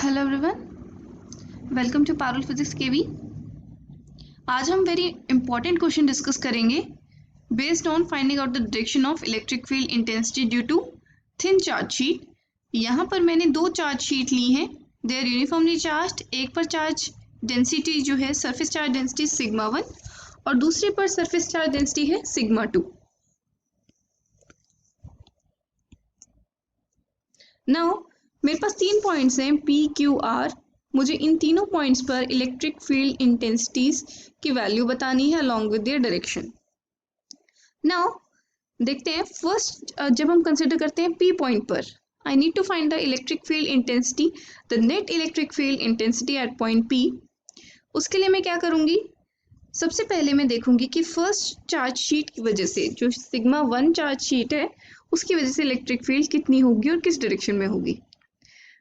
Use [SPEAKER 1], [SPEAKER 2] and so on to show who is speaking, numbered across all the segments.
[SPEAKER 1] Hello everyone, welcome to Parul physics KV. आज हम very important question discuss करेंगे based on finding out the direction of electric field intensity due to thin charge sheet. यहाँ पर मैंने दो charge sheet ली हैं, they are uniformly charge. एक पर चार्ज डेंसिटी जो है सरफेस चार्ज डेंसिटी सिग्मा 1 और दूसरे पर सरफेस चार्ज डेंसिटी है सिग्मा 2। नाउ मेरे पास 3 पॉइंट्स हैं P, Q, R। मुझे इन तीनों पॉइंट्स पर इलेक्ट्रिक फील्ड इंटेंसिटीज की वैल्यू बतानी है along with their direction. Now देखते हैं फर्स्ट, जब हम कंसिडर करते हैं P पॉइंट पर, I need to find the electric field intensity, the net electric field intensity at point P। उसके लिए मैं क्या करूँगी, सबसे पहले मैं देखूंगी कि फर्स्ट चार्ज शीट की वजह से, जो सिग्मा 1 चार्ज शीट है, उसकी वजह से इलेक्ट्रिक फील्ड कितनी होगी और किस डायरेक्शन में होगी।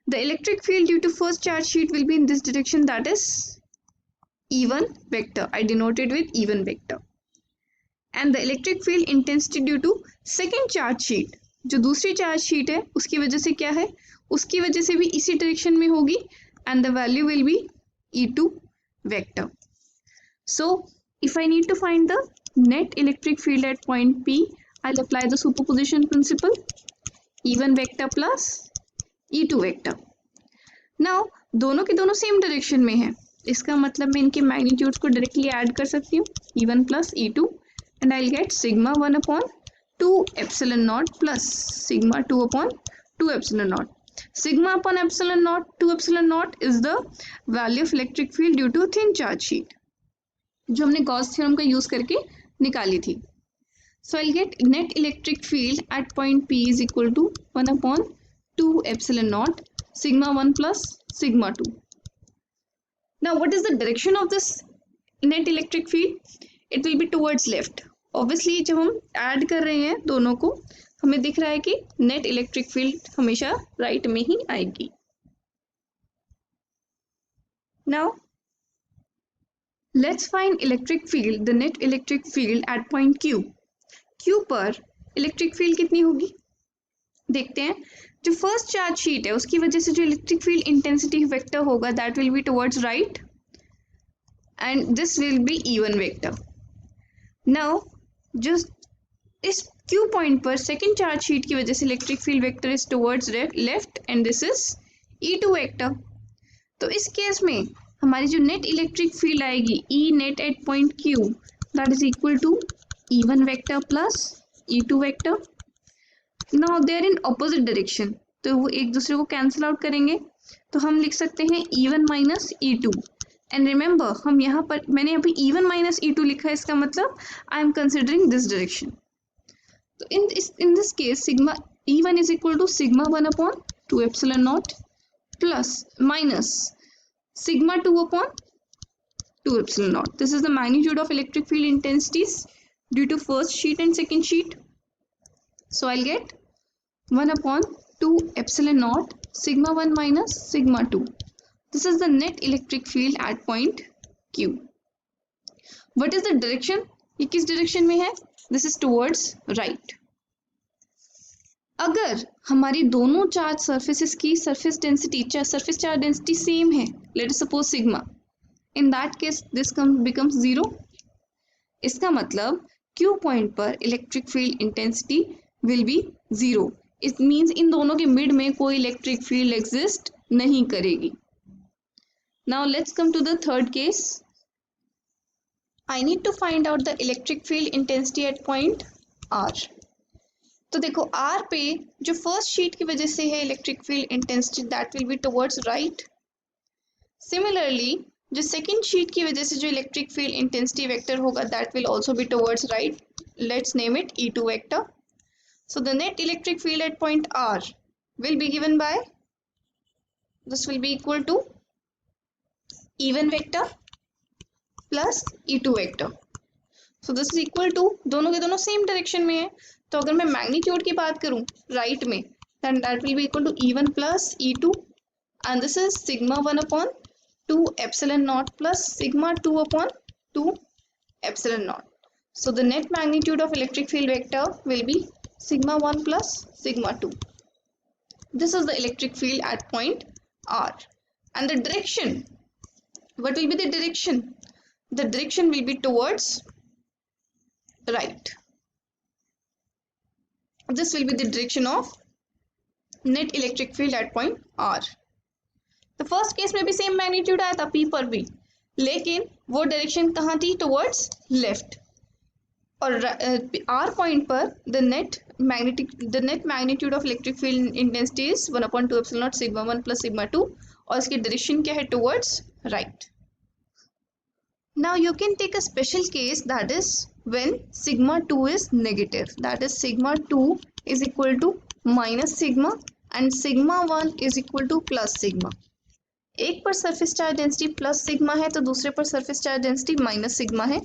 [SPEAKER 1] The electric field due to first charge sheet will be in this direction, that is E1 vector. I denoted with E1 vector. And the electric field intensity due to second charge sheet, जो दूसरी charge sheet है, उसकी वजह से क्या है, उसकी वजह से भी इसी direction में होगी, and the value will be E2 vector. So if I need to find the net electric field at point P, I'll apply the superposition principle, E1 vector plus E2 vector. Now दोनों के दोनों same direction में है, इसका मतलब मैं इनके magnitudes को डायरेक्टली ऐड कर सकती हूँ, E1 plus E2, and I get sigma 1 upon 2 epsilon naught plus sigma 2 upon 2 epsilon naught. Sigma upon epsilon naught 2 epsilon naught is the value of electric field due to thin charge sheet, जो हमने Gauss theorem का use करके निकाली थी। So I get net electric field at point P is equal to 1 upon 2 epsilon naught sigma 1 plus sigma 2. Now what is the direction of this net electric field? It will be towards left. Obviously जब हम add कर रहे हैं दोनों को, हमें दिख रहा है कि net electric field हमेशा राइट में ही आएगी। Now let's find electric field, the net electric field at point Q. Q पर इलेक्ट्रिक फील्ड कितनी होगी देखते हैं। जो फर्स्ट चार्ज शीट है उसकी वजह से जो इलेक्ट्रिक फील्ड इंटेंसिटी वेक्टर होगा that will be towards right, and this will be E1 vector. Now जो इस Q पॉइंट पर सेकंड चार्ज शीट की वजह से electric field vector is towards left, and this is E2 vector. तो इस case में हमारी जो नेट इलेक्ट्रिक फील्ड आएगी E net at point Q, that is equal to E1 vector plus E2 vector. Now they are in opposite direction, तो वो एक दूसरे को कैंसिल आउट करेंगे, तो हम लिख सकते हैं E1 minus E2। And remember हम यहाँ पर, मैंने यहाँ पे E1 माइनस E2 लिखा है, इसका मतलब I am considering this direction. तो in this case sigma E1 is equal to sigma 1 upon 2 epsilon naught plus minus sigma 2 upon 2 epsilon naught. This is the magnitude of electric field intensities due to first sheet and second sheet. So I'll get 1 upon 2 epsilon naught sigma 1 minus sigma 2. This is the net electric field at point Q. What is the direction? ये किस direction में है? This is towards right. अगर हमारी दोनों charge surfaces की surface density, surface charge density same है, let us suppose sigma, in that case this becomes 0. इसका मतलब Q point पर electric field intensity will be 0. It means इन दोनों के मिड में कोई इलेक्ट्रिक फील्ड एग्जिस्ट नहीं करेगी। Now let's come to the third case. I need to find out the electric field intensity at point R. तो देखो R पे जो फर्स्ट शीट की वजह से है electric field intensity that will be towards right. Similarly जो second sheet की वजह से जो इलेक्ट्रिक फील्ड इंटेंसिटी वेक्टर होगा that will also be towards right. Let's name it E2 vector. So the net electric field at point R will be given by, this will be equal to E1 vector plus E2 vector. So this is equal to, दोनों के दोनों same direction में है, तो अगर मैं magnitude की बात करूं राइट में, then that will be equal to E1 plus E2, and this is sigma 1 upon 2 epsilon naught plus sigma 2 upon 2 epsilon naught. So the net magnitude of electric field vector will be sigma 1 plus sigma 2. This is the electric field at point R. And the direction, what will be the direction? The direction will be towards right. This will be the direction of net electric field at point R. तो first case में भी same magnitude आया था P पर भी, लेकिन वो direction कहाँ थी? Towards left. और R पॉइंट पर the net magnitude of electric field intensity is 1/2 epsilon naught sigma 1 plus sigma 2, और इसकी डायरेक्शन क्या है? Towards right. Now you can take a special case, that is when sigma 2 is negative, that is sigma 2 is equal to minus sigma and sigma 1 is equal to plus sigma. एक पर surface charge density plus sigma है तो दूसरे पर surface charge density minus sigma है.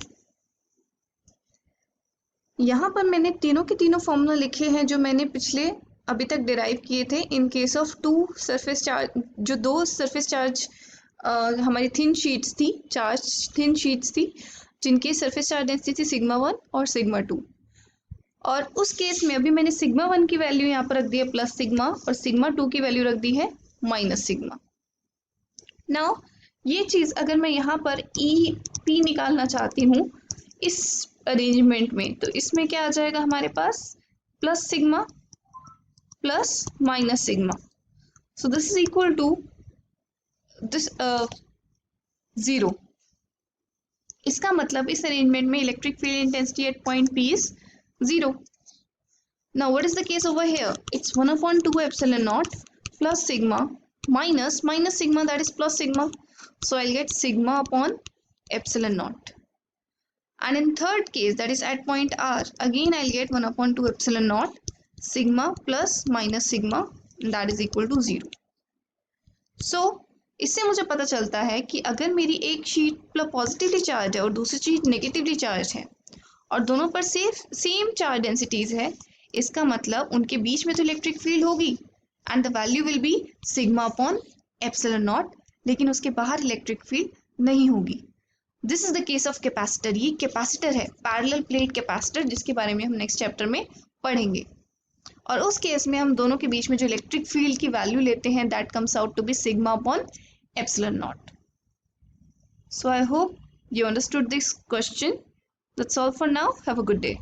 [SPEAKER 1] यहाँ पर मैंने तीनों के तीनों फॉर्मूला लिखे हैं जो मैंने पिछले अभी तक डिराइव किए थे in case of two surface charge, जो दो सरफेस चार्ज हमारी थिन शीट्स थी, चार्ज थिन शीट्स थी जिनकी सरफेस चार्ज डेंसिटी थी सिग्मा 1 और सिग्मा 2. और उस केस में अभी मैंने सिग्मा 1 की वैल्यू यहाँ पर रख दी है प्लस सिग्मा और सिग्मा 2 की वैल्यू रख दी है माइनस सिग्मा. नाउ ये चीज़ अगर मैं यहाँ पर ई पी निकालना चाहती हूँ इस अरेंजमेंट में, तो इसमें क्या आ जाएगा हमारे पास? Plus sigma plus minus sigma. So this is equal to this 0. इसका मतलब इस अरेंजमेंट में electric field intensity at point P is 0. Now what is the case over here? It's 1/2 epsilon naught plus sigma minus sigma, that is plus sigma, so I'll get sigma upon epsilon naught. And in third case, that is at point R, again I'll get 1/2 epsilon naught sigma plus minus sigma, that is equal to 0. So इससे मुझे पता चलता है कि अगर मेरी एक sheet positively charge है और दूसरी शीट नेगेटिवली चार्ज है और दोनों पर सेम चार्ज डेंसिटीज है, इसका मतलब उनके बीच में तो इलेक्ट्रिक फील्ड होगी and the value will be sigma upon epsilon naught, लेकिन उसके बाहर इलेक्ट्रिक फील्ड नहीं होगी. This is the case of capacitor. ये कैपेसिटर है, पैरेलल प्लेट कैपेसिटर, जिसके बारे में हम नेक्स्ट चैप्टर में पढ़ेंगे. और उस केस में हम दोनों के बीच में जो इलेक्ट्रिक फील्ड की वैल्यू लेते हैं that comes out to be sigma upon epsilon naught. So I hope you understood this question. That's all for now. Have a good day.